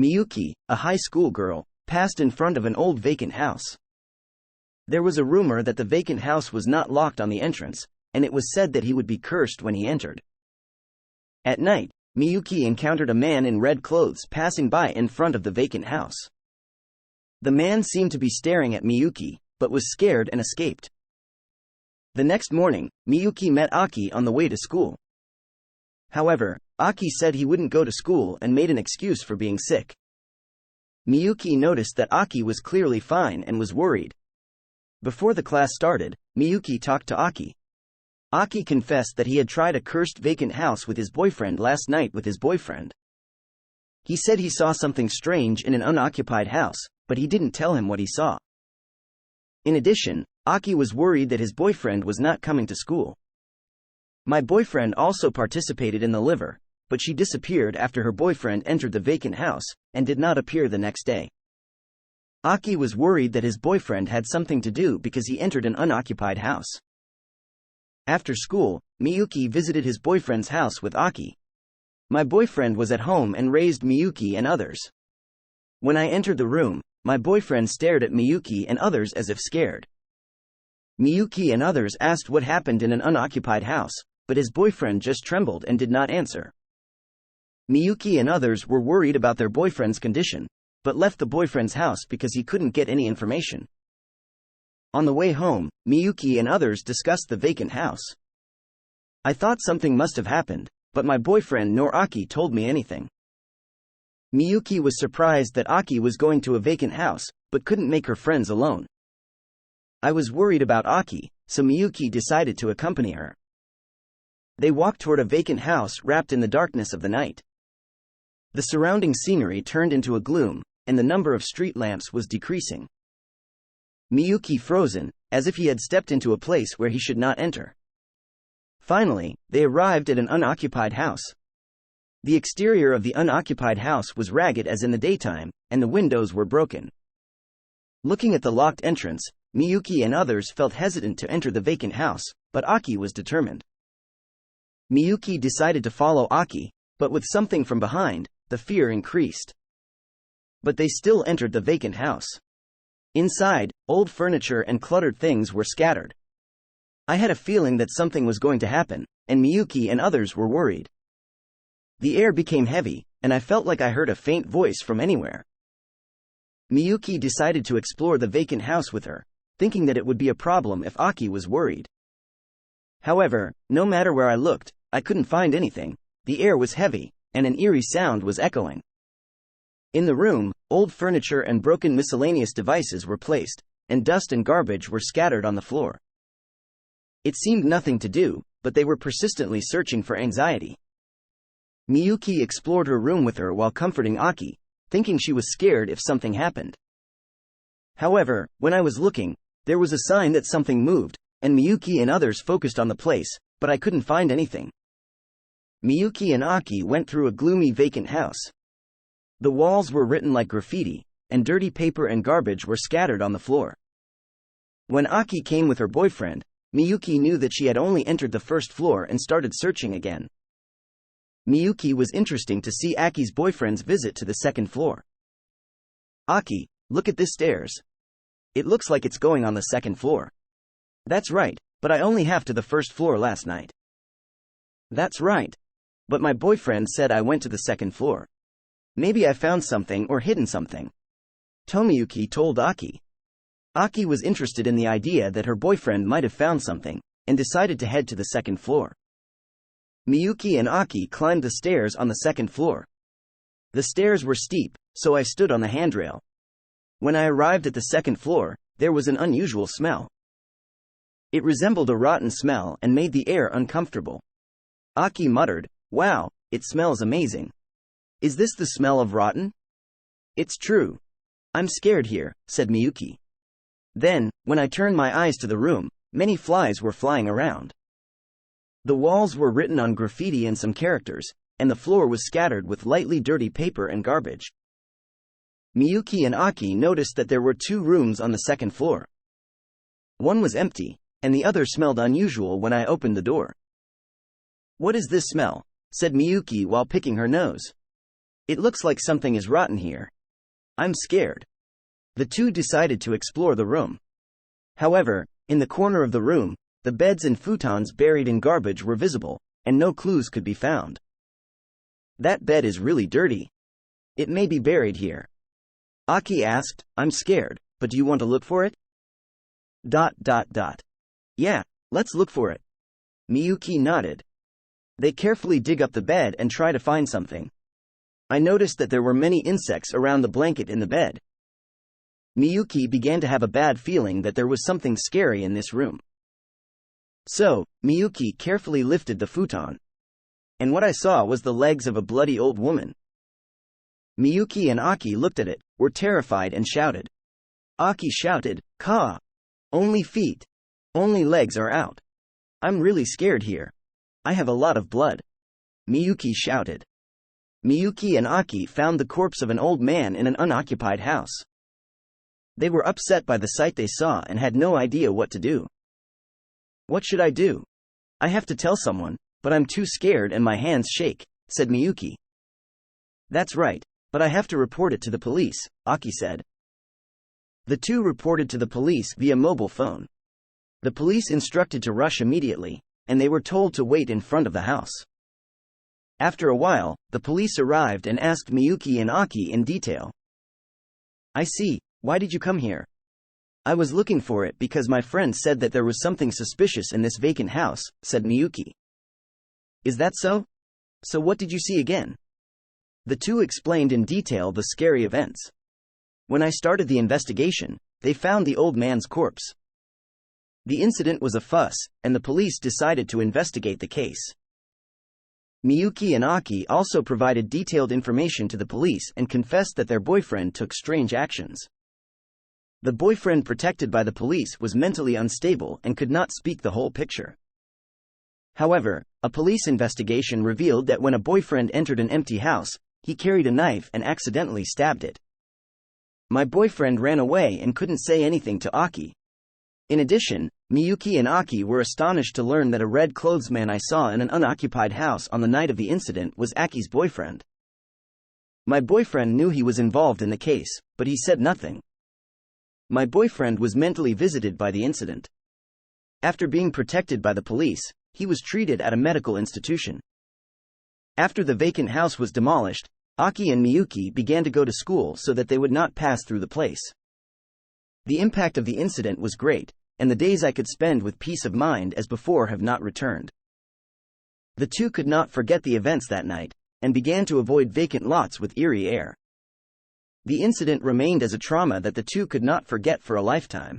Miyuki, a high school girl, passed in front of an old vacant house. There was a rumor that the vacant house was not locked on the entrance, and it was said that he would be cursed when he entered. At night, Miyuki encountered a man in red clothes passing by in front of the vacant house. The man seemed to be staring at Miyuki, but was scared and escaped. The next morning, Miyuki met Aki on the way to school. However, Aki said he wouldn't go to school and made an excuse for being sick. Miyuki noticed that Aki was clearly fine and was worried. Before the class started, Miyuki talked to Aki. Aki confessed that he had tried a cursed vacant house with his boyfriend last night with his boyfriend. He said he saw something strange in an unoccupied house, but he didn't tell him what he saw. In addition, Aki was worried that his boyfriend was not coming to school. My boyfriend also participated in the liver, but she disappeared after her boyfriend entered the vacant house, and did not appear the next day. Aki was worried that his boyfriend had something to do because he entered an unoccupied house. After school, Miyuki visited his boyfriend's house with Aki. My boyfriend was at home and raised Miyuki and others. When I entered the room, my boyfriend stared at Miyuki and others as if scared. Miyuki and others asked what happened in an unoccupied house, but his boyfriend just trembled and did not answer. Miyuki and others were worried about their boyfriend's condition, but left the boyfriend's house because he couldn't get any information. On the way home, Miyuki and others discussed the vacant house. I thought something must have happened, but my boyfriend nor Aki told me anything. Miyuki was surprised that Aki was going to a vacant house, but couldn't make her friends alone. I was worried about Aki, so Miyuki decided to accompany her. They walked toward a vacant house wrapped in the darkness of the night. The surrounding scenery turned into a gloom, and the number of street lamps was decreasing. Miyuki frozen, as if he had stepped into a place where he should not enter. Finally, they arrived at an unoccupied house. The exterior of the unoccupied house was ragged as in the daytime, and the windows were broken. Looking at the locked entrance, Miyuki and others felt hesitant to enter the vacant house, but Aki was determined. Miyuki decided to follow Aki, but with something from behind, the fear increased. But they still entered the vacant house. Inside, old furniture and cluttered things were scattered. I had a feeling that something was going to happen, and Miyuki and others were worried. The air became heavy, and I felt like I heard a faint voice from anywhere. Miyuki decided to explore the vacant house with her, thinking that it would be a problem if Aki was worried. However, no matter where I looked, I couldn't find anything. The air was heavy, and an eerie sound was echoing. In the room, old furniture and broken miscellaneous devices were placed, and dust and garbage were scattered on the floor. It seemed nothing to do, but they were persistently searching for anxiety. Miyuki explored her room with her while comforting Aki, thinking she was scared if something happened. However, when I was looking, there was a sign that something moved, and Miyuki and others focused on the place, but I couldn't find anything. Miyuki and Aki went through a gloomy vacant house. The walls were written like graffiti, and dirty paper and garbage were scattered on the floor. When Aki came with her boyfriend, Miyuki knew that she had only entered the first floor and started searching again. Miyuki was interested to see Aki's boyfriend's visit to the second floor. Aki, look at this stairs. It looks like it's going on the second floor. That's right, but I only have to the first floor last night. That's right. But my boyfriend said I went to the second floor. Maybe I found something or hidden something. Tomiyuki told Aki. Aki was interested in the idea that her boyfriend might have found something, and decided to head to the second floor. Miyuki and Aki climbed the stairs on the second floor. The stairs were steep, so I stood on the handrail. When I arrived at the second floor, there was an unusual smell. It resembled a rotten smell and made the air uncomfortable. Aki muttered, "Wow, it smells amazing. Is this the smell of rotten?" "It's true. I'm scared here," said Miyuki. Then, when I turned my eyes to the room, many flies were flying around. The walls were written on graffiti and some characters, and the floor was scattered with lightly dirty paper and garbage. Miyuki and Aki noticed that there were 2 rooms on the second floor. One was empty, and the other smelled unusual when I opened the door. "What is this smell?" said Miyuki while picking her nose. It looks like something is rotten here. I'm scared. The two decided to explore the room. However, in the corner of the room, the beds and futons buried in garbage were visible, and no clues could be found. That bed is really dirty. It may be buried here. Aki asked, I'm scared, but do you want to look for it? Yeah, let's look for it. Miyuki nodded. They carefully dig up the bed and try to find something. I noticed that there were many insects around the blanket in the bed. Miyuki began to have a bad feeling that there was something scary in this room. So, Miyuki carefully lifted the futon. And what I saw was the legs of a bloody old woman. Miyuki and Aki looked at it, were terrified and shouted. Aki shouted, Ka! Only feet. Only legs are out. I'm really scared here. I have a lot of blood. Miyuki shouted. Miyuki and Aki found the corpse of an old man in an unoccupied house. They were upset by the sight they saw and had no idea what to do. What should I do? I have to tell someone, but I'm too scared and my hands shake, said Miyuki. That's right, but I have to report it to the police, Aki said. The two reported to the police via mobile phone. The police instructed to rush immediately, and they were told to wait in front of the house. After a while, the police arrived and asked Miyuki and Aki in detail. I see, why did you come here? I was looking for it because my friend said that there was something suspicious in this vacant house, said Miyuki. Is that so? So what did you see again? The two explained in detail the scary events. When I started the investigation, they found the old man's corpse. The incident was a fuss, and the police decided to investigate the case. Miyuki and Aki also provided detailed information to the police and confessed that their boyfriend took strange actions. The boyfriend protected by the police was mentally unstable and could not speak the whole picture. However, a police investigation revealed that when a boyfriend entered an empty house, he carried a knife and accidentally stabbed it. My boyfriend ran away and couldn't say anything to Aki. In addition, Miyuki and Aki were astonished to learn that a red clothes man I saw in an unoccupied house on the night of the incident was Aki's boyfriend. My boyfriend knew he was involved in the case, but he said nothing. My boyfriend was mentally visited by the incident. After being protected by the police, he was treated at a medical institution. After the vacant house was demolished, Aki and Miyuki began to go to school so that they would not pass through the place. The impact of the incident was great, and the days I could spend with peace of mind as before have not returned. The two could not forget the events that night, and began to avoid vacant lots with eerie air. The incident remained as a trauma that the two could not forget for a lifetime.